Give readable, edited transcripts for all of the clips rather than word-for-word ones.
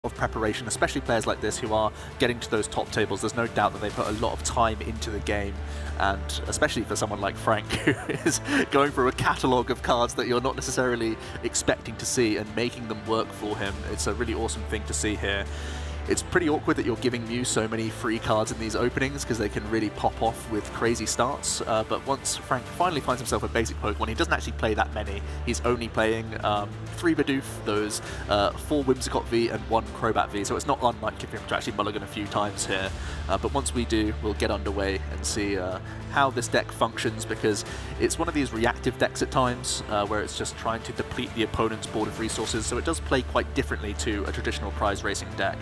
of preparation, especially players like this who are getting to those top tables. There's no doubt that they put a lot of time into the game, and especially for someone like Frank, who is going through a catalogue of cards that you're not necessarily expecting to see and making them work for him. It's a really awesome thing to see here. It's pretty awkward that you're giving Mew so many free cards in these openings because they can really pop off with crazy starts. But once Frank finally finds himself a basic Pokemon, he doesn't actually play that many. He's only playing 3 Bidoof, those 4 Whimsicott V and 1 Crobat V, so it's not unlike him to actually mulligan a few times here. But once we do, we'll get underway and see how this deck functions, because it's one of these reactive decks at times where it's just trying to deplete the opponent's board of resources, so it does play quite differently to a traditional prize racing deck.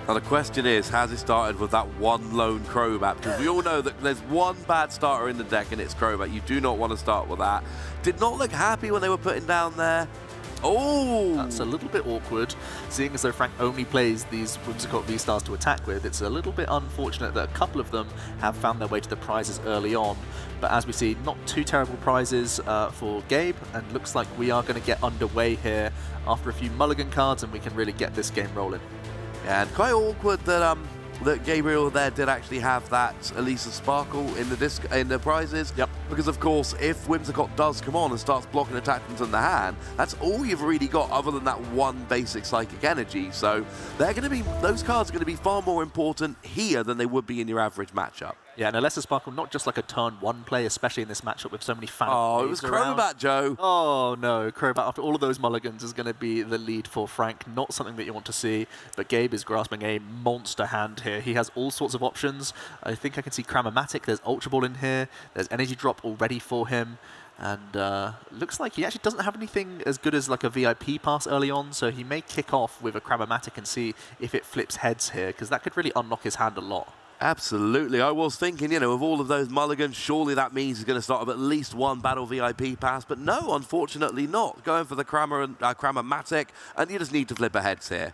Now the question is, has it started with that one lone Crobat? Because we all know that there's one bad starter in the deck and it's Crobat. You do not want to start with that. Did not look happy when they were putting down there. Oh! That's a little bit awkward, seeing as though Frank only plays these Whimsicott V-Stars to attack with. It's a little bit unfortunate that a couple of them have found their way to the prizes early on. But as we see, not too terrible prizes for Gabe, and looks like we are going to get underway here after a few mulligan cards, and we can really get this game rolling. And quite awkward that that Gabriel there did actually have that Elisa Sparkle in the prizes. Yep. Because of course, if Whimsicott does come on and starts blocking attachments in the hand, that's all you've really got other than that one basic Psychic Energy. So they're going to be, those cards are going to be far more important here than they would be in your average matchup. Yeah, and Elisa Sparkle, not just like a turn 1 play, especially in this matchup with so many fans. Oh, it was Crobat, Joe. Oh no, Crobat after all of those mulligans is going to be the lead for Frank. Not something that you want to see, but Gabe is grasping a monster hand here. He has all sorts of options. I think I can see Cramomatic, there's Ultra Ball in here, there's Energy Drop already for him. And looks like he actually doesn't have anything as good as like a VIP pass early on, so he may kick off with a Cramomatic and see if it flips heads here, because that could really unlock his hand a lot. Absolutely. I was thinking, you know, of all of those mulligans, surely that means he's going to start with at least 1 Battle VIP pass, but no, unfortunately not. Going for the Cramomatic, and you just need to flip a heads here.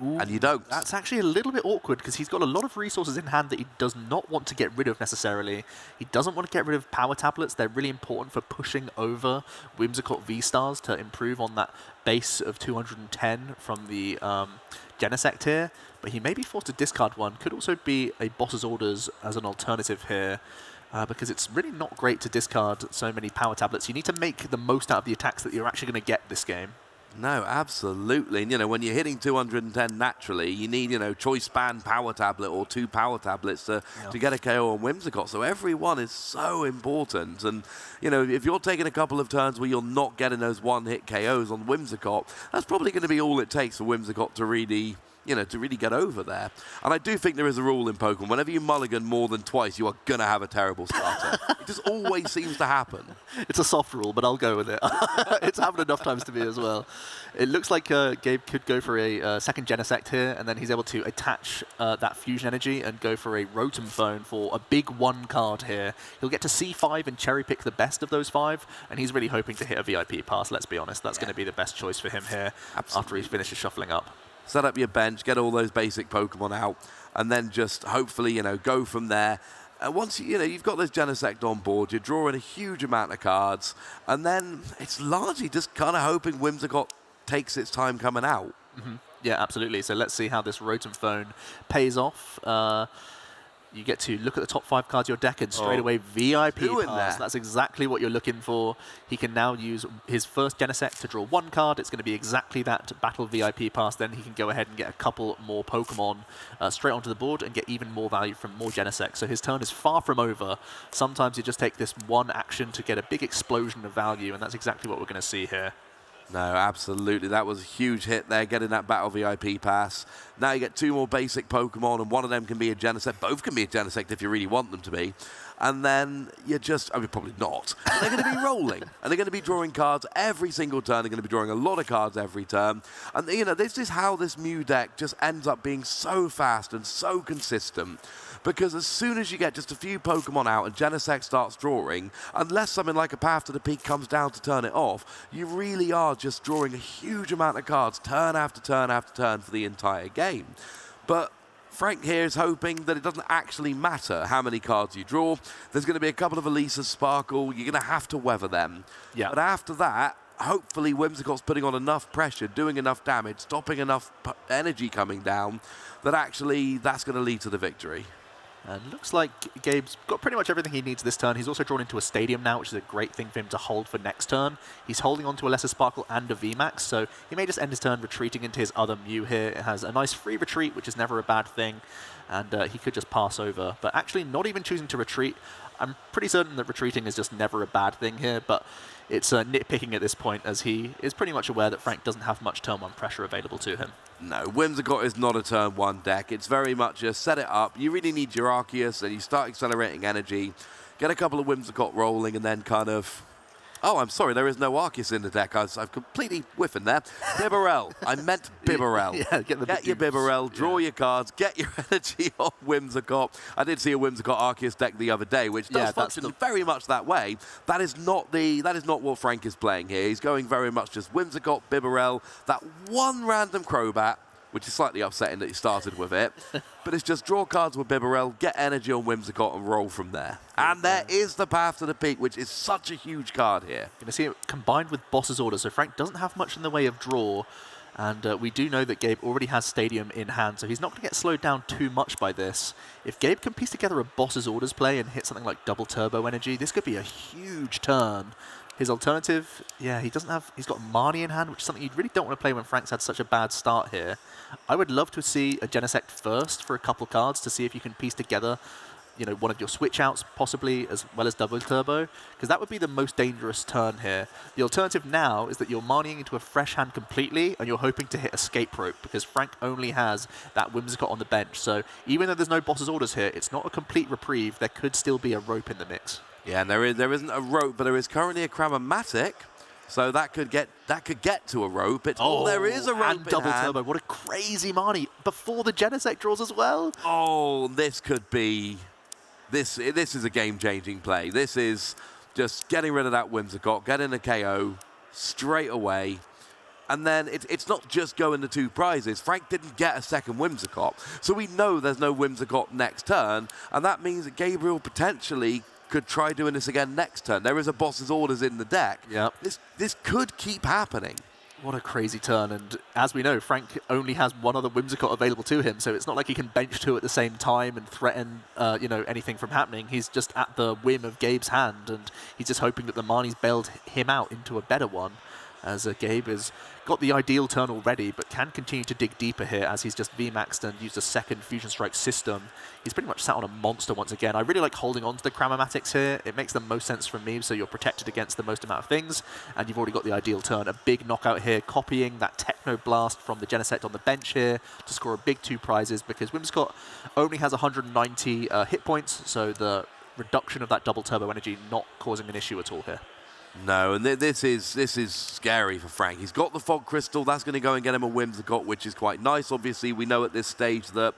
Ooh, and you don't. That's actually a little bit awkward because he's got a lot of resources in hand that he does not want to get rid of necessarily. He doesn't want to get rid of power tablets. They're really important for pushing over Whimsicott V-Stars to improve on that base of 210 from the Genesect here. But he may be forced to discard one. Could also be a Boss's Orders as an alternative here. Because it's really not great to discard so many power tablets. You need to make the most out of the attacks that you're actually going to get this game. No, absolutely. And, you know, when you're hitting 210 naturally, you need, you know, Choice Band Power Tablet or 2 Power Tablets to get a KO on Whimsicott. So every one is so important. And, you know, if you're taking a couple of turns where you're not getting those one-hit KOs on Whimsicott, that's probably going to be all it takes for Whimsicott to really, you know, to really get over there. And I do think there is a rule in Pokemon. Whenever you mulligan more than twice, you are going to have a terrible starter. It just always seems to happen. It's a soft rule, but I'll go with it. It's happened enough times to me as well. It looks like Gabe could go for a second Genesect here, and then he's able to attach that Fusion Energy and go for a Rotom Phone for a big 1 card here. He'll get to C5 and cherry pick the best of those 5, and he's really hoping to hit a VIP pass, let's be honest. That's going to be the best choice for him here. Absolutely. After he finishes shuffling up. Set up your bench, get all those basic Pokemon out, and then just hopefully, you know, go from there. And once you know you've got this Genesect on board, you're drawing a huge amount of cards, and then it's largely just kind of hoping Whimsicott takes its time coming out. Mm-hmm. Yeah, absolutely. So let's see how this Rotom Phone pays off. You get to look at the top 5 cards of your deck and straight away VIP pass. That's exactly what you're looking for. He can now use his first Genesect to draw 1 card. It's going to be exactly that Battle VIP pass. Then he can go ahead and get a couple more Pokemon straight onto the board and get even more value from more Genesect. So his turn is far from over. Sometimes you just take this one action to get a big explosion of value, and that's exactly what we're going to see here. No, absolutely. That was a huge hit there, getting that Battle VIP pass. Now you get 2 more basic Pokemon, and one of them can be a Genesect. Both can be a Genesect if you really want them to be. And then you just, I mean, probably not. But they're going to be rolling, and they're going to be drawing cards every single turn. They're going to be drawing a lot of cards every turn. And, you know, this is how this Mew deck just ends up being so fast and so consistent. Because as soon as you get just a few Pokemon out and Genesect starts drawing, unless something like a Path to the Peak comes down to turn it off, you really are just drawing a huge amount of cards turn after turn after turn for the entire game. But Frank here is hoping that it doesn't actually matter how many cards you draw. There's going to be a couple of Elisa Sparkle. You're going to have to weather them. Yeah. But after that, hopefully Whimsicott's putting on enough pressure, doing enough damage, stopping enough energy coming down, that actually that's going to lead to the victory. And looks like Gabe's got pretty much everything he needs this turn. He's also drawn into a Stadium now, which is a great thing for him to hold for next turn. He's holding on to a Lesser Sparkle and a VMAX, so he may just end his turn retreating into his other Mew here. It has a nice free retreat, which is never a bad thing, and he could just pass over. But actually not even choosing to retreat. I'm pretty certain that retreating is just never a bad thing here, but it's nitpicking at this point, as he is pretty much aware that Frank doesn't have much turn 1 pressure available to him. No, Whimsicott is not a turn 1 deck. It's very much just set it up. You really need your Arceus, and you start accelerating energy, get a couple of Whimsicott rolling, and then kind of... Oh, I'm sorry, there is no Arceus in the deck. I've completely whiffing there. Bibarel. I meant Bibarel. Yeah, get your Bibarel, draw your cards, get your energy on Whimsicott. I did see a Whimsicott Arceus deck the other day, which does function very much that way. That is not what Frank is playing here. He's going very much just Whimsicott, Bibarel, that one random Crobat, which is slightly upsetting that he started with it. But it's just draw cards with Bibarel, get energy on Whimsicott, and roll from there. And there is the path to the peak, which is such a huge card here. Going to see it combined with Boss's Order, so Frank doesn't have much in the way of draw. And we do know that Gabe already has Stadium in hand, so he's not going to get slowed down too much by this. If Gabe can piece together a Boss's Orders play and hit something like double turbo energy, this could be a huge turn. His alternative, yeah, he's got Marnie in hand, which is something you really don't want to play when Frank's had such a bad start here. I would love to see a Genesect first for a couple cards to see if you can piece together, you know, one of your switch outs possibly, as well as double turbo, because that would be the most dangerous turn here. The alternative now is that you're Marnieing into a fresh hand completely, and you're hoping to hit Escape Rope, because Frank only has that Whimsicott on the bench. So even though there's no Boss's Orders here, it's not a complete reprieve. There could still be a rope in the mix. Yeah, and there isn't a rope, but there is currently a Cramomatic, so that could get to a rope. There is a rope and double turbo. What a crazy Marnie before the Genesect draws as well. Oh, this could be this is a game-changing play. This is just getting rid of that Whimsicott, getting a KO straight away. And then it's not just going to 2 prizes. Frank didn't get a second Whimsicott, so we know there's no Whimsicott next turn, and that means that Gabriel potentially could try doing this again next turn. There is a Boss's Orders in the deck. Yep. This could keep happening. What a crazy turn, and as we know, Frank only has one other Whimsicott available to him, so it's not like he can bench 2 at the same time and threaten anything from happening. He's just at the whim of Gabe's hand, and he's just hoping that the Marnie's bailed him out into a better one, as Gabe has got the ideal turn already, but can continue to dig deeper here as he's just VMAXed and used a second Fusion Strike system. He's pretty much sat on a monster once again. I really like holding on to the Cramomatics here. It makes the most sense from me, so you're protected against the most amount of things, and you've already got the ideal turn. A big knockout here, copying that Techno Blast from the Genesect on the bench here to score a big 2 prizes, because Whimsicott only has 190 hit points, so the reduction of that double turbo energy not causing an issue at all here. No, and this is scary for Frank. He's got the Fog Crystal. That's going to go and get him a Whimsicott, which is quite nice. Obviously, we know at this stage that,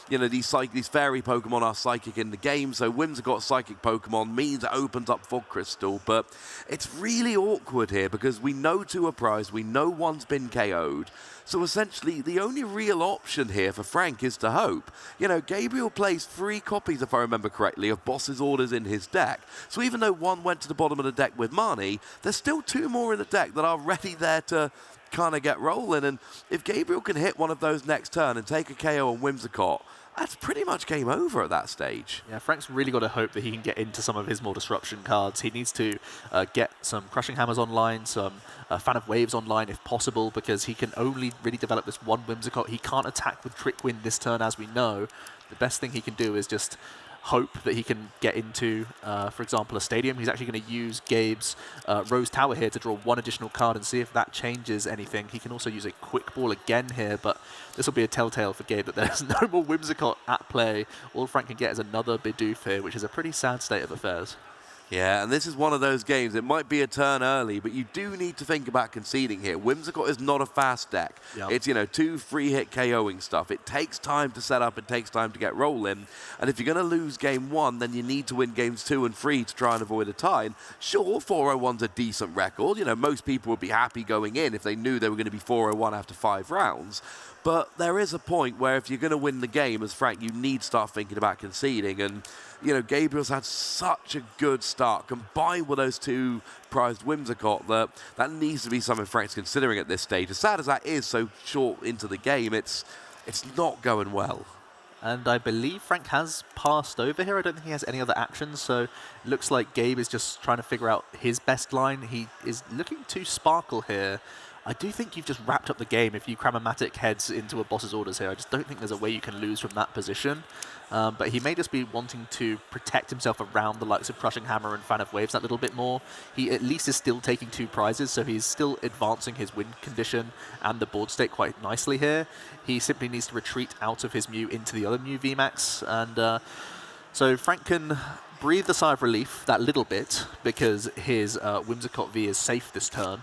you know, these fairy Pokemon are psychic in the game, so Whimsicott psychic Pokemon means it opens up Fog Crystal, but it's really awkward here because we know 2 are prized, we know 1's been KO'd, so essentially the only real option here for Frank is to hope. You know, Gabriel plays 3 copies, if I remember correctly, of Boss's Orders in his deck, so even though 1 went to the bottom of the deck with Marnie, there's still 2 more in the deck that are ready there to kind of get rolling, and if Gabriel can hit one of those next turn and take a KO on Whimsicott, that's pretty much game over at that stage. Yeah, Frank's really got to hope that he can get into some of his more disruption cards. He needs to get some Crushing Hammers online, some Fan of Waves online if possible, because he can only really develop this one Whimsicott. He can't attack with Trick Wind this turn, as we know. The best thing he can do is just hope that he can get into, for example, a Stadium. He's actually going to use Gabe's Rose Tower here to draw 1 additional card and see if that changes anything. He can also use a Quick Ball again here, but this will be a telltale for Gabe that there's no more Whimsicott at play. All Frank can get is another Bidoof here, which is a pretty sad state of affairs. Yeah, and this is one of those games. It might be a turn early, but you do need to think about conceding here. Whimsicott is not a fast deck. Yep. It's, you know, 2 free-hit KOing stuff. It takes time to set up. It takes time to get rolling. And if you're going to lose game 1, then you need to win games 2 and 3 to try and avoid a tie. And sure, 401's a decent record. You know, most people would be happy going in if they knew they were going to be 401 after 5 rounds. But there is a point where if you're going to win the game as Frank, you need to start thinking about conceding. And, you know, Gabriel's had such a good start, combined with those two prized Whimsicott, that needs to be something Frank's considering at this stage. As sad as that is so short into the game, it's not going well. And I believe Frank has passed over here. I don't think he has any other actions, so it looks like Gabe is just trying to figure out his best line. He is looking to sparkle here. I do think you've just wrapped up the game if you Cram-O-Matic heads into a boss's orders here. I just don't think there's a way you can lose from that position. But he may just be wanting to protect himself around the likes of Crushing Hammer and Fan of Waves that little bit more. He at least is still taking 2 prizes, so he's still advancing his win condition and the board state quite nicely here. He simply needs to retreat out of his Mew into the other Mew VMAX. And so Frank can breathe a sigh of relief that little bit because his Whimsicott V is safe this turn.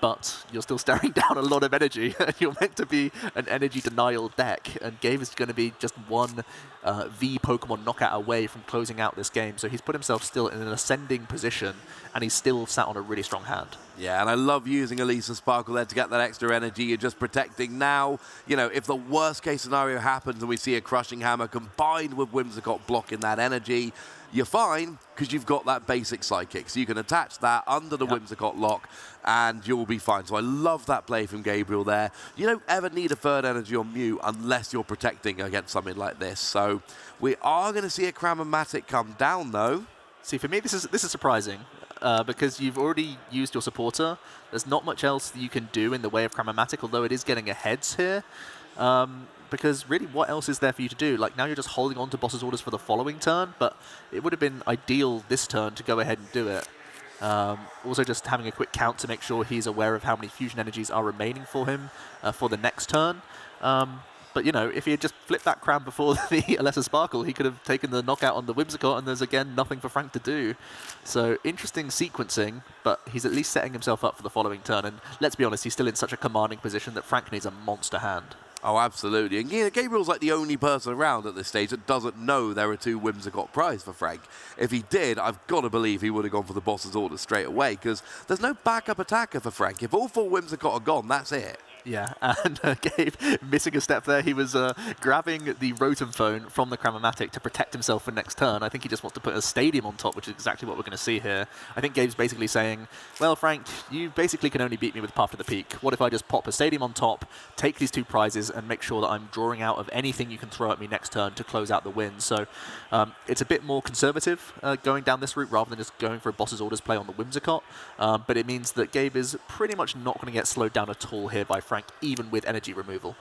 But you're still staring down a lot of energy. You're meant to be an energy denial deck, and Gabe is going to be just one V Pokemon knockout away from closing out this game. So he's put himself still in an ascending position, and he's still sat on a really strong hand. Yeah, and I love using Elisa Sparkle there to get that extra energy. You're just protecting now. You know, if the worst case scenario happens and we see a Crushing Hammer combined with Whimsicott blocking that energy, you're fine because you've got that basic Psychic. So you can attach that under the Whimsicott lock and you'll be fine. So I love that play from Gabriel there. You don't ever need a third energy on Mew unless you're protecting against something like this. So we are going to see a Cram-O-Matic come down though. See, for me, this is surprising. Because you've already used your supporter. There's not much else that you can do in the way of Cram-O-Matic, although it is getting a heads here. Because really, what else is there for you to do? Like, now you're just holding on to boss's orders for the following turn, but it would have been ideal this turn to go ahead and do it. Also just having a quick count to make sure he's aware of how many fusion energies are remaining for him for the next turn. But, you know, if he had just flipped that Cram before the Lesser Sparkle, he could have taken the knockout on the Whimsicott, and there's, again, nothing for Frank to do. So, interesting sequencing, but he's at least setting himself up for the following turn. And let's be honest, he's still in such a commanding position that Frank needs a monster hand. Oh, absolutely. And yeah, Gabriel's like the only person around at this stage that doesn't know there are 2 Whimsicott prize for Frank. If he did, I've got to believe he would have gone for the boss's order straight away, because there's no backup attacker for Frank. If all 4 Whimsicott are gone, that's it. Yeah, and Gabe missing a step there. He was grabbing the Rotom Phone from the Cram-O-Matic to protect himself for next turn. I think he just wants to put a Stadium on top, which is exactly what we're going to see here. I think Gabe's basically saying, well, Frank, you basically can only beat me with Path to the Peak. What if I just pop a Stadium on top, take these 2 prizes, and make sure that I'm drawing out of anything you can throw at me next turn to close out the win? So it's a bit more conservative going down this route rather than just going for a boss's orders play on the Whimsicott. But it means that Gabe is pretty much not going to get slowed down at all here by Frank, even with energy removal.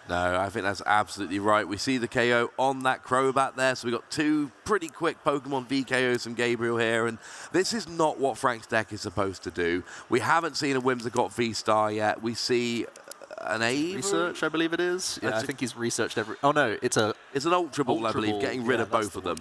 No, I think that's absolutely right. We see the KO on that Crobat there, so we've got 2 pretty quick Pokemon VKOs from Gabriel here, and this is not what Frank's deck is supposed to do. We haven't seen a Whimsicott V-Star yet. We see an A research, I believe it is. Yeah, I think he's researched every... Oh, no, it's an Ultra Ball, I believe, getting rid of both of them.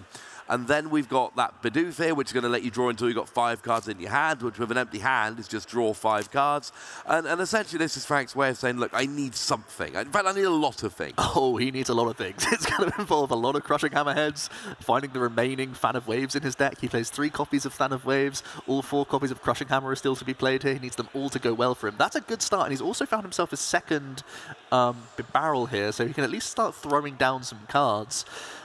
And then we've got that Bidoof here, which is going to let you draw until you've got 5 cards in your hand, which with an empty hand is just draw 5 cards. And essentially this is Frank's way of saying, look, I need something. In fact, I need a lot of things. Oh, he needs a lot of things. It's going to involve a lot of Crushing Hammerheads, finding the remaining Fan of Waves in his deck. He plays 3 copies of Fan of Waves. All 4 copies of Crushing Hammer are still to be played here. He needs them all to go well for him. That's a good start. And he's also found himself a second barrel here, so he can at least start throwing down some cards.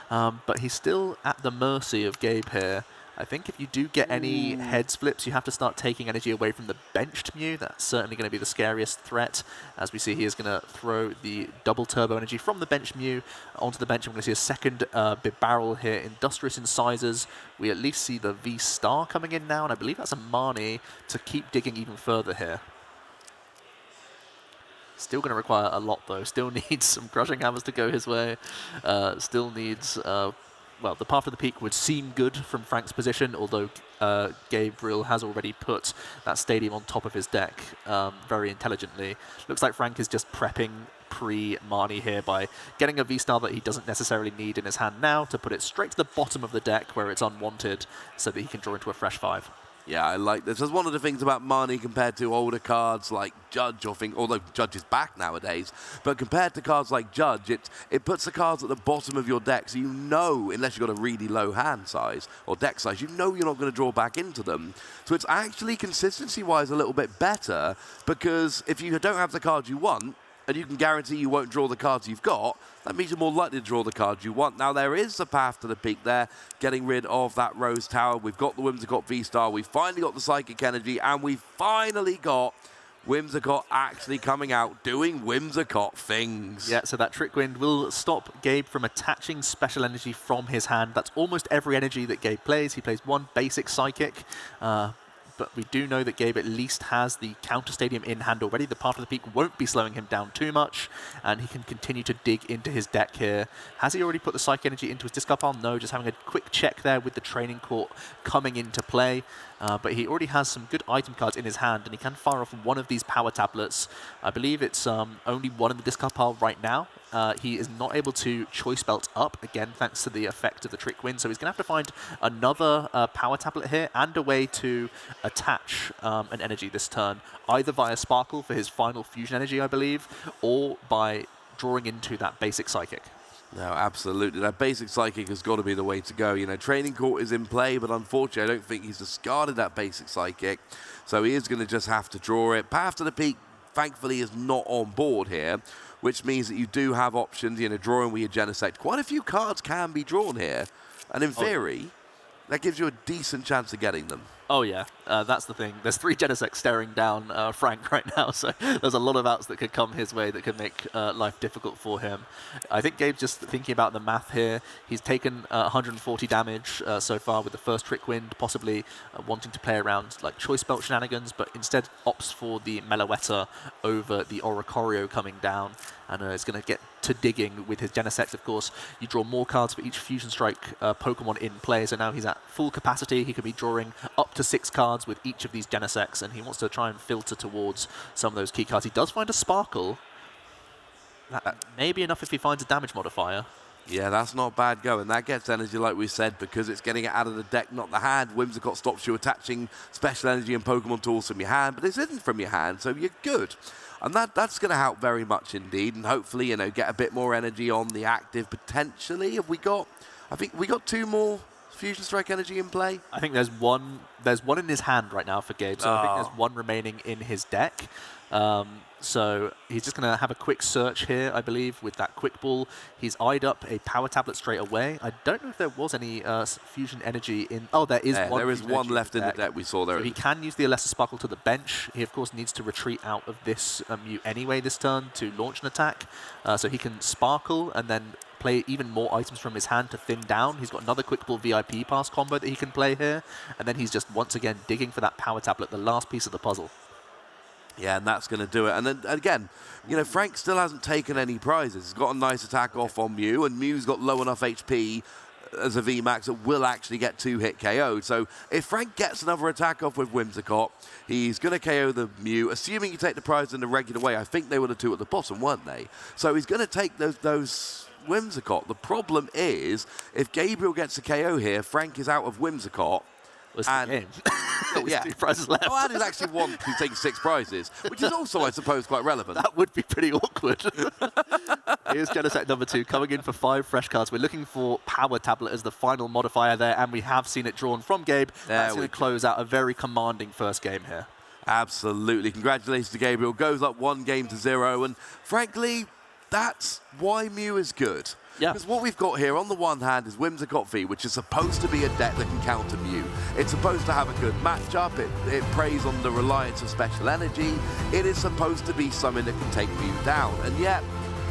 But he's still at the mercy of Gabe here. I think if you do get any heads flips, you have to start taking energy away from the benched Mew. That's certainly going to be the scariest threat. As we see, he is going to throw the double turbo energy from the bench Mew onto the bench. I'm going to see a second big barrel here. Industrious Incisors. We at least see the V-Star coming in now, and I believe that's a Marnie to keep digging even further here. Still going to require a lot, though. Still needs some Crushing Hammers to go his way. Still needs... well, the Path to the Peak would seem good from Frank's position, although Gabriel has already put that Stadium on top of his deck very intelligently. Looks like Frank is just prepping pre-Marnie here by getting a V-Star that he doesn't necessarily need in his hand now to put it straight to the bottom of the deck where it's unwanted so that he can draw into a fresh 5. Yeah, I like this. That's one of the things about Marnie compared to older cards like Judge, although Judge is back nowadays, but compared to cards like Judge, it puts the cards at the bottom of your deck, so you know, unless you've got a really low hand size or deck size, you know you're not going to draw back into them. So it's actually consistency-wise a little bit better, because if you don't have the cards you want, and you can guarantee you won't draw the cards you've got, that means you're more likely to draw the cards you want. Now, there is a path to the peak there, getting rid of that Rose Tower. We've got the Whimsicott V-Star, we've finally got the Psychic Energy, and we've finally got Whimsicott actually coming out, doing Whimsicott things. Yeah, so that Trick Wind will stop Gabe from attaching special energy from his hand. That's almost every energy that Gabe plays. He plays one basic Psychic, but we do know that Gabe at least has the Counter Stadium in hand already. The Path of the Peak won't be slowing him down too much, and he can continue to dig into his deck here. Has he already put the Psychic Energy into his discard pile? No, just having a quick check there with the Training Court coming into play. But he already has some good item cards in his hand, and he can fire off one of these power tablets. I believe it's only one in the discard pile right now. He is not able to choice belt up, again, thanks to the effect of the Trick Wind. So he's going to have to find another power tablet here and a way to attach an energy this turn, either via Sparkle for his final fusion energy, I believe, or by drawing into that basic Psychic. No, absolutely. That basic Psychic has got to be the way to go. You know, Training Court is in play, but unfortunately, I don't think he's discarded that basic Psychic. So he is going to just have to draw it. Path to the Peak, thankfully, is not on board here, which means that you do have options, you know, drawing with your Genesect. Quite a few cards can be drawn here, and in theory, that gives you a decent chance of getting them. Oh yeah, that's the thing. There's 3 Genesects staring down Frank right now, so there's a lot of outs that could come his way that could make life difficult for him. I think Gabe's just thinking about the math here. He's taken 140 damage so far with the first Trick Wind, possibly wanting to play around like Choice Belt shenanigans, but instead opts for the Meloetta over the Oricorio coming down, and is going to get to digging with his Genesect. Of course, you draw more cards for each Fusion Strike Pokemon in play, so now he's at full capacity. He could be drawing up to 6 cards with each of these Genesects, and he wants to try and filter towards some of those key cards. He does find a Sparkle. That may be enough if he finds a damage modifier. Yeah, that's not bad going. That gets energy, like we said, because it's getting it out of the deck, not the hand. Whimsicott stops you attaching special energy and Pokemon tools from your hand, but this isn't from your hand, so you're good. And that's going to help very much indeed, and hopefully, you know, get a bit more energy on the active potentially. Have we got? I think we got 2 more Fusion Strike energy in play. I think there's one in his hand right now for Gabe, so I think there's 1 remaining in his deck. So he's just going to have a quick search here, I believe, with that Quick Ball. He's eyed up a power tablet straight away. I don't know if there was any fusion energy in... Oh, there is one. There is one left in the deck we saw there. So he can use the Alessa Sparkle to the bench. He, of course, needs to retreat out of this Mew anyway this turn to launch an attack. So he can Sparkle and then play even more items from his hand to thin down. He's got another Quick Ball VIP pass combo that he can play here. And then he's just, once again, digging for that power tablet, the last piece of the puzzle. Yeah, and that's going to do it. And then, again, you know, Frank still hasn't taken any prizes. He's got a nice attack off on Mew, and Mew's got low enough HP as a VMAX that will actually get 2-hit KO'd. So if Frank gets another attack off with Whimsicott, he's going to KO the Mew. Assuming you take the prize in the regular way, I think they were the 2 at the bottom, weren't they? So he's going to take those Whimsicott. The problem is, if Gabriel gets a KO here, Frank is out of Whimsicott. Was the game. Yeah. 2 prizes left. Oh, and there's actually 1 who's taking 6 prizes, which is also, I suppose, quite relevant. That would be pretty awkward. Here's Genesect number 2 coming in for 5 fresh cards. We're looking for Power Tablet as the final modifier there, and we have seen it drawn from Gabe. That's going to close out a very commanding first game here. Absolutely. Congratulations to Gabriel. Goes up 1 game to 0, and frankly, that's why Mew is good. Yeah. Because what we've got here on the one hand is Whimsicott V, which is supposed to be a deck that can counter Mew. It's supposed to have a good matchup. It preys on the reliance of special energy. It is supposed to be something that can take Mew down. And yet,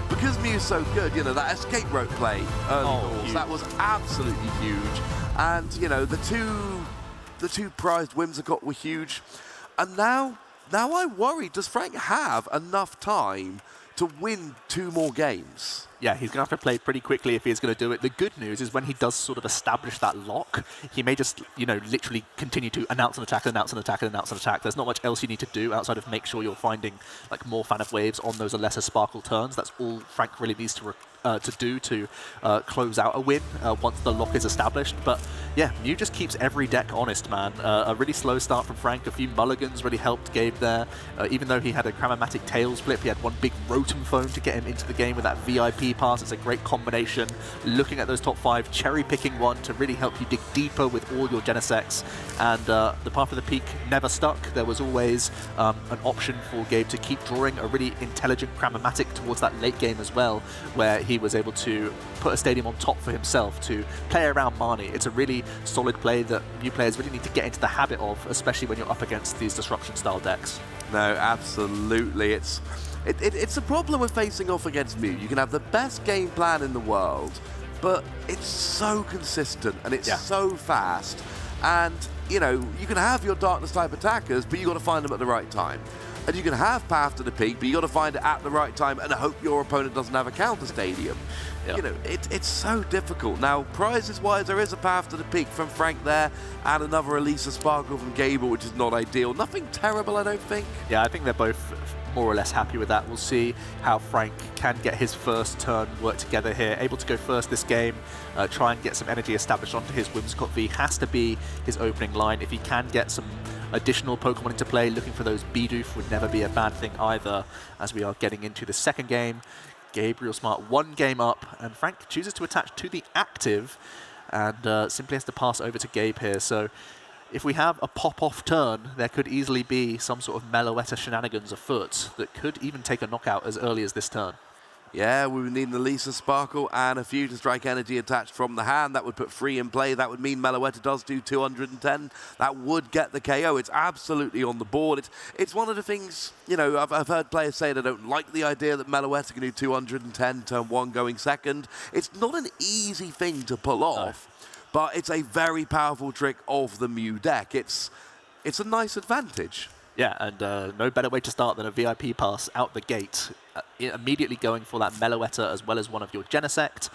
because Mew's so good, you know, that escape rope play early that was absolutely huge. And, you know, the two prized Whimsicott were huge. And now I worry, does Frank have enough time to win 2 more games? Yeah, he's going to have to play pretty quickly if he's going to do it. The good news is when he does sort of establish that lock, he may just, you know, literally continue to announce an attack, announce an attack, and announce an attack. There's not much else you need to do outside of make sure you're finding like more fan of waves on those Alessa Sparkle turns. That's all Frank really needs to to do to close out a win once the lock is established. But yeah, Mew just keeps every deck honest, man. A really slow start from Frank, a few mulligans really helped Gabe there. Even though he had a Crammatic Tails flip, he had one big Rotom phone to get him into the game with that VIP pass. It's a great combination. Looking at those top 5, cherry-picking one to really help you dig deeper with all your Genesects. And the Path of the Peak never stuck. There was always an option for Gabe to keep drawing a really intelligent Crammatic towards that late game as well, where he was able to put a stadium on top for himself to play around Marnie. It's a really solid play that new players really need to get into the habit of, especially when you're up against these disruption-style decks. No, absolutely. It's a problem with facing off against Mew. You can have the best game plan in the world, but it's so consistent and it's so fast. And, you know, you can have your Darkness-type attackers, but you got to find them at the right time. And you can have Path to the Peak, but you got to find it at the right time and hope your opponent doesn't have a counter stadium. Yep. You know, it's so difficult. Now, prizes-wise, there is a Path to the Peak from Frank there, and another Elisa Sparkle from Gabriel, which is not ideal. Nothing terrible, I don't think. Yeah, I think they're both more or less happy with that. We'll see how Frank can get his first turn work together here. Able to go first this game, try and get some energy established onto his Whimsicott V. Has to be his opening line. If he can get some additional Pokemon into play, looking for those Bidoof would never be a bad thing either, as we are getting into the second game. Gabriel Smart 1 game up, and Frank chooses to attach to the active, and simply has to pass over to Gabe here. So if we have a pop-off turn, there could easily be some sort of Meloetta shenanigans afoot that could even take a knockout as early as this turn. Yeah, we would need an Elisa Sparkle and a Fusion Strike Energy attached from the hand. That would put 3 in play. That would mean Meloetta does do 210. That would get the KO. It's absolutely on the board. It's one of the things, you know, I've heard players say they don't like the idea that Meloetta can do 210, turn 1 going second. It's not an easy thing to pull off, but it's a very powerful trick of the Mew deck. It's a nice advantage. Yeah, and no better way to start than a VIP pass out the gate. Immediately going for that Meloetta as well as one of your Genesect.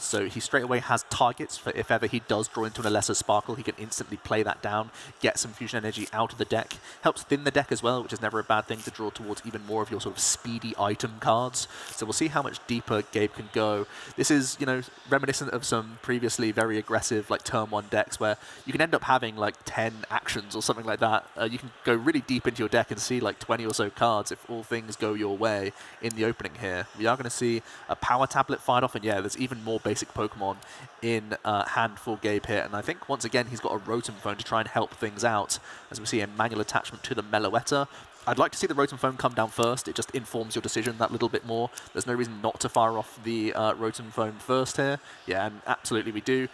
So he straight away has targets for if ever he does draw into a lesser Sparkle, he can instantly play that down, get some Fusion Energy out of the deck. Helps thin the deck as well, which is never a bad thing to draw towards even more of your sort of speedy item cards. So we'll see how much deeper Gabe can go. This is, you know, reminiscent of some previously very aggressive like turn 1 decks where you can end up having like 10 actions or something like that. You can go really deep into your deck and see like 20 or so cards if all things go your way in the opening here. We are going to see a Power Tablet fired off, and yeah, there's even more basic Pokemon in hand for Gabe here. And I think once again he's got a Rotom Phone to try and help things out, as we see a manual attachment to the Meloetta. I'd like to see the Rotom Phone come down first. It just informs your decision that little bit more. There's no reason not to fire off the Rotom Phone first here. Yeah, and absolutely we do.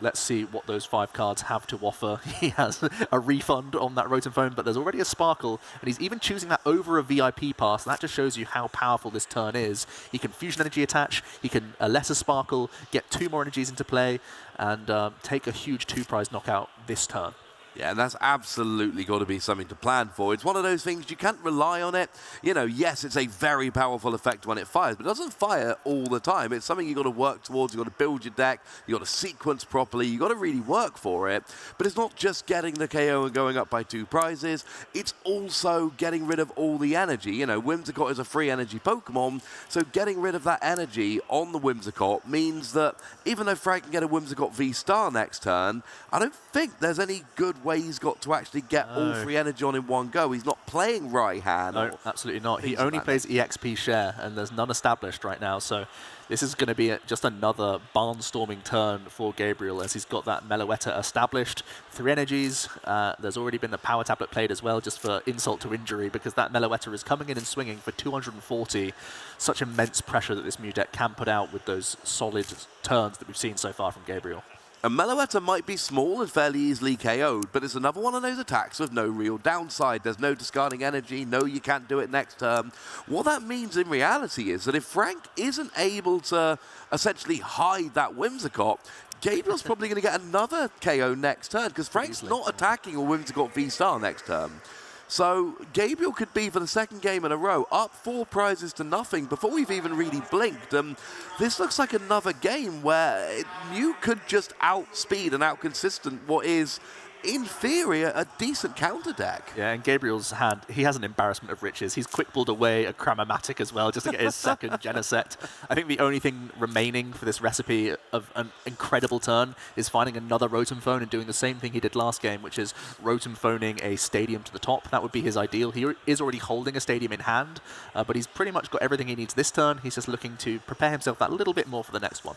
Let's see what those 5 cards have to offer. He has a refund on that Rotom Phone, but there's already a Sparkle, and he's even choosing that over a VIP pass. That just shows you how powerful this turn is. He can Fusion Energy attach, he can a lesser Sparkle, get 2 more energies into play, and take a huge 2-prize knockout this turn. Yeah, and that's absolutely got to be something to plan for. It's one of those things, you can't rely on it. You know, yes, it's a very powerful effect when it fires, but it doesn't fire all the time. It's something you've got to work towards. You've got to build your deck. You've got to sequence properly. You've got to really work for it. But it's not just getting the KO and going up by 2 prizes. It's also getting rid of all the energy. You know, Whimsicott is a free energy Pokemon, so getting rid of that energy on the Whimsicott means that even though Frank can get a Whimsicott V-Star next turn, I don't think there's any good way he's got to actually get all 3 energy on in one go. He's not playing right hand. No, absolutely not. He only plays EXP share, and there's none established right now, so this is going to be just another barnstorming turn for Gabriel, as he's got that Meloetta established. 3 energies. There's already been the Power Tablet played as well, just for insult to injury, because that Meloetta is coming in and swinging for 240. Such immense pressure that this Mew deck can put out with those solid turns that we've seen so far from Gabriel. A Meloetta might be small and fairly easily KO'd, but it's another one of those attacks with no real downside. There's no discarding energy, no you can't do it next turn. What that means in reality is that if Frank isn't able to essentially hide that Whimsicott, Gabriel's probably going to get another KO next turn, because Frank's not attacking a Whimsicott V-Star next turn. So Gabriel could be, for the second game in a row, up 4 prizes to nothing before we've even really blinked. This looks like another game where Mew could just outspeed and outconsistent what is in theory, a decent counter deck. Yeah, and Gabriel's hand, he has an embarrassment of riches. He's quick-balled away a Cramomatic as well, just to get his second Genesect. I think the only thing remaining for this recipe of an incredible turn is finding another Rotom Phone and doing the same thing he did last game, which is Rotom Phoning a Stadium to the top. That would be his ideal. He is already holding a Stadium in hand, but he's pretty much got everything he needs this turn. He's just looking to prepare himself that little bit more for the next one.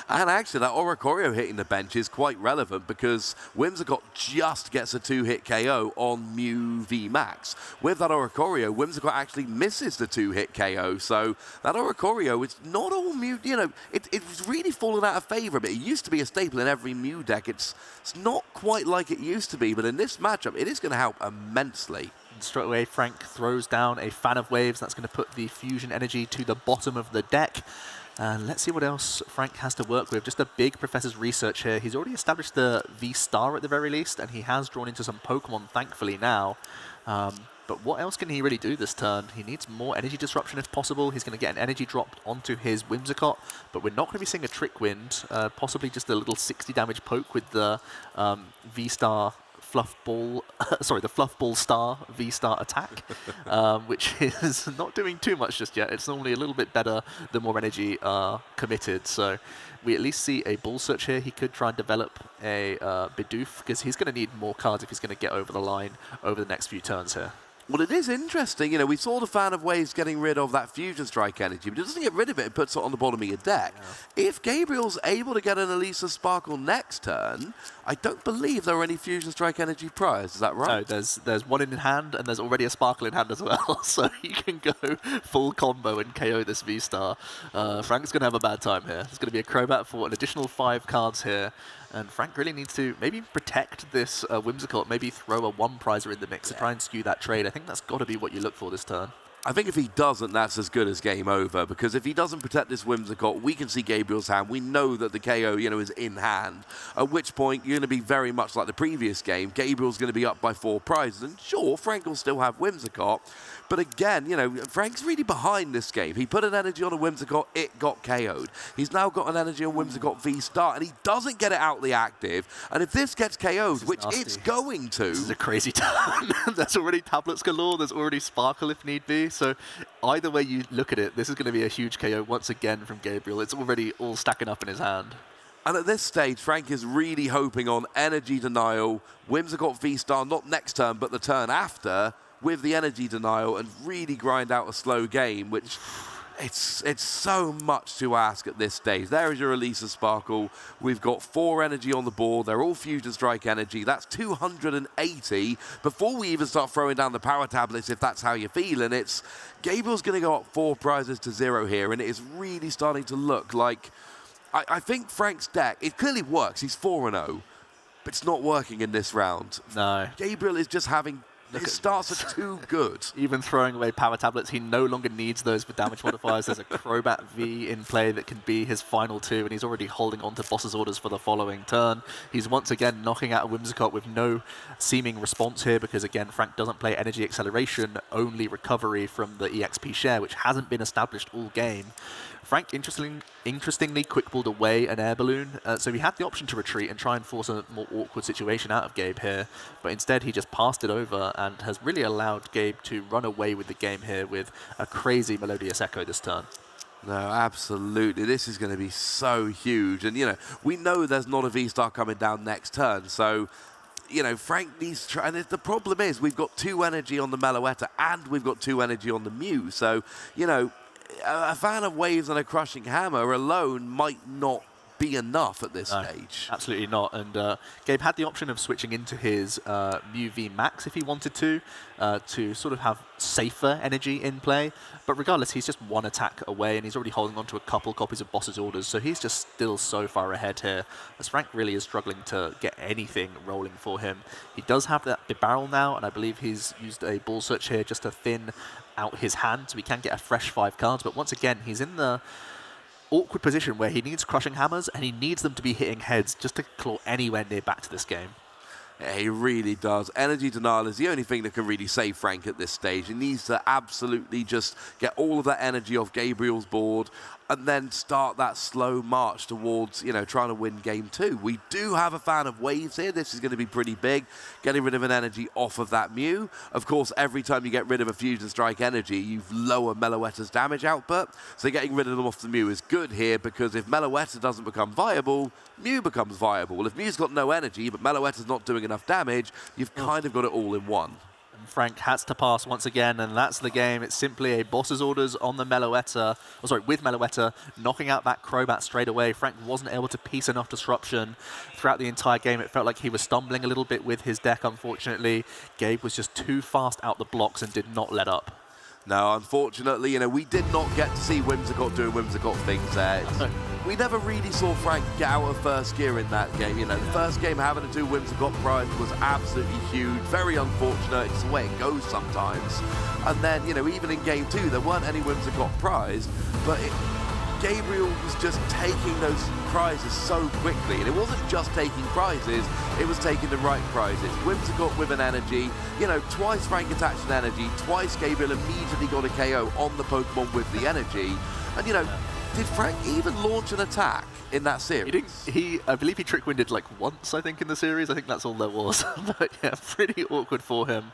And actually, that Oricorio hitting the bench is quite relevant because Whimsicott just gets a 2-hit KO on Mew V Max. With that Oricorio, Whimsicott actually misses the 2-hit KO. So that Oricorio, it's not all Mew, you know, it's really fallen out of favor. But it used to be a staple in every Mew deck. It's not quite like it used to be, but in this matchup, it is going to help immensely. And straight away, Frank throws down a Fan of Waves. That's going to put the Fusion Energy to the bottom of the deck. And let's see what else Frank has to work with. Just a big Professor's research here. He's already established the V-Star at the very least, and he has drawn into some Pokemon, thankfully, now. But what else can he really do this turn? He needs more energy disruption if possible. He's going to get an energy dropped onto his Whimsicott, but we're not going to be seeing a Trick Wind, possibly just a little 60 damage poke with the V-Star Fluff Ball, sorry, the Fluff Ball Star V-Star attack, which is not doing too much just yet. It's normally a little bit better the more energy are committed. So we at least see a Ball Search here. He could try and develop a Bidoof, because he's going to need more cards if he's going to get over the line over the next few turns here. Well, it is interesting. You know, we saw the Fan of Waves getting rid of that Fusion Strike energy, but it doesn't get rid of it. It puts it on the bottom of your deck. Yeah. If Gabriel's able to get an Elisa Sparkle next turn, I don't believe there are any Fusion Strike energy priors. Is that right? No, there's one in hand, and there's already a Sparkle in hand as well. So you can go full combo and KO this V-Star. Frank's going to have a bad time here. There's going to be a Crobat for an additional 5 cards here. And Frank really needs to maybe protect this Whimsicott, maybe throw a 1-prizer in the mix to try and skew that trade. I think that's got to be what you look for this turn. I think if he doesn't, that's as good as game over, because if he doesn't protect this Whimsicott, we can see Gabriel's hand. We know that the KO, you know, is in hand, at which point you're going to be very much like the previous game. Gabriel's going to be up by 4 prizes, and sure, Frank will still have Whimsicott, but again, you know, Frank's really behind this game. He put an energy on a Whimsicott, it got KO'd. He's now got an energy on Whimsicott V-Star, and he doesn't get it out the active, and if this gets KO'd, which nasty. It's going to... This is a crazy turn. There's already tablets galore, there's already Sparkle if need be. So either way you look at it, this is going to be a huge KO once again from Gabriel. It's already all stacking up in his hand. And at this stage, Frank is really hoping on Energy Denial, Whimsicott V-Star, not next turn, but the turn after, with the Energy Denial, and really grind out a slow game, which... It's so much to ask at this stage. There is your Elisa Sparkle. We've got 4 energy on the board. They're all Fusion Strike energy. That's 280. Before we even start throwing down the power tablets, if that's how you're feeling, it's Gabriel's going to go up 4 prizes to 0 here, and it is really starting to look like... I think Frank's deck, it clearly works. He's 4-0, but it's not working in this round. No. Gabriel is just having... His starts are too good. Even throwing away power tablets, he no longer needs those for damage modifiers. There's a Crobat V in play that can be his final 2, and he's already holding on to Boss's orders for the following turn. He's once again knocking out a Whimsicott with no seeming response here, because again, Frank doesn't play Energy Acceleration, only Recovery from the EXP share, which hasn't been established all game. Frank, interestingly, quick-balled away an Air Balloon, so he had the option to retreat and try and force a more awkward situation out of Gabe here, but instead he just passed it over and has really allowed Gabe to run away with the game here with a crazy Melodious Echo this turn. No, absolutely. This is going to be so huge. And, you know, we know there's not a V-Star coming down next turn, so... You know, Frank needs to... And the problem is we've got 2 energy on the Meloetta and we've got 2 energy on the Mew, so, you know... A Fan of Waves and a Crushing Hammer alone might not be enough at this stage. Absolutely not. And Gabe had the option of switching into his Mew V Max if he wanted to sort of have safer energy in play. But regardless, he's just 1 attack away, and he's already holding on to a couple copies of Boss's Orders, so he's just still so far ahead here, as Frank really is struggling to get anything rolling for him. He does have that barrel now, and I believe he's used a Ball Search here just to thin out his hand, so he can get a fresh 5 cards. But once again, he's in the awkward position where he needs Crushing Hammers, and he needs them to be hitting heads just to claw anywhere near back to this game. Yeah, he really does. Energy Denial is the only thing that can really save Frank at this stage. He needs to absolutely just get all of that energy off Gabriel's board. and then start that slow march towards, trying to win game 2. We do have a fan of waves here. This is going to be pretty big, getting rid of an energy off of that Mew. Of course, every time you get rid of a Fusion Strike energy, you lower Meloetta's damage output, so getting rid of them off the Mew is good here, because if Meloetta doesn't become viable, Mew becomes viable. Well, if Mew's got no energy, but Meloetta's not doing enough damage, you've kind of got it all in one. Frank has to pass once again, and that's the game. It's simply a boss's orders on the Meloetta, with Meloetta, knocking out that Crobat straight away. Frank wasn't able to piece enough disruption throughout the entire game. It felt like he was stumbling a little bit with his deck, unfortunately. Gabe was just too fast out the blocks and did not let up. No, unfortunately, we did not get to see Whimsicott doing Whimsicott things there. We never really saw Frank get out of first gear in that game. The first game having to do Whimsicott prize was absolutely huge, very unfortunate. It's the way it goes sometimes. And then, even in game 2, there weren't any Whimsicott prize, but Gabriel was just taking those prizes so quickly, and it wasn't just taking prizes, it was taking the right prizes. Whimsicott with an energy, twice Frank attached an energy, twice Gabriel immediately got a KO on the Pokemon with the energy, and did Frank even launch an attack in that series? I believe he trick-winded like once, I think, in the series. I think that's all there was. But yeah, pretty awkward for him.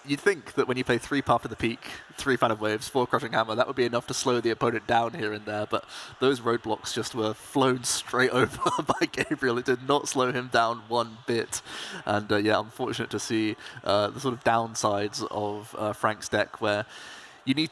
You'd think that when you play 3 Path to the Peak, 3 Fan of Waves, 4 Crushing Hammer, that would be enough to slow the opponent down here and there, but those roadblocks just were flown straight over by Gabriel. It did not slow him down one bit. And yeah, unfortunate to see the sort of downsides of Frank's deck, where you need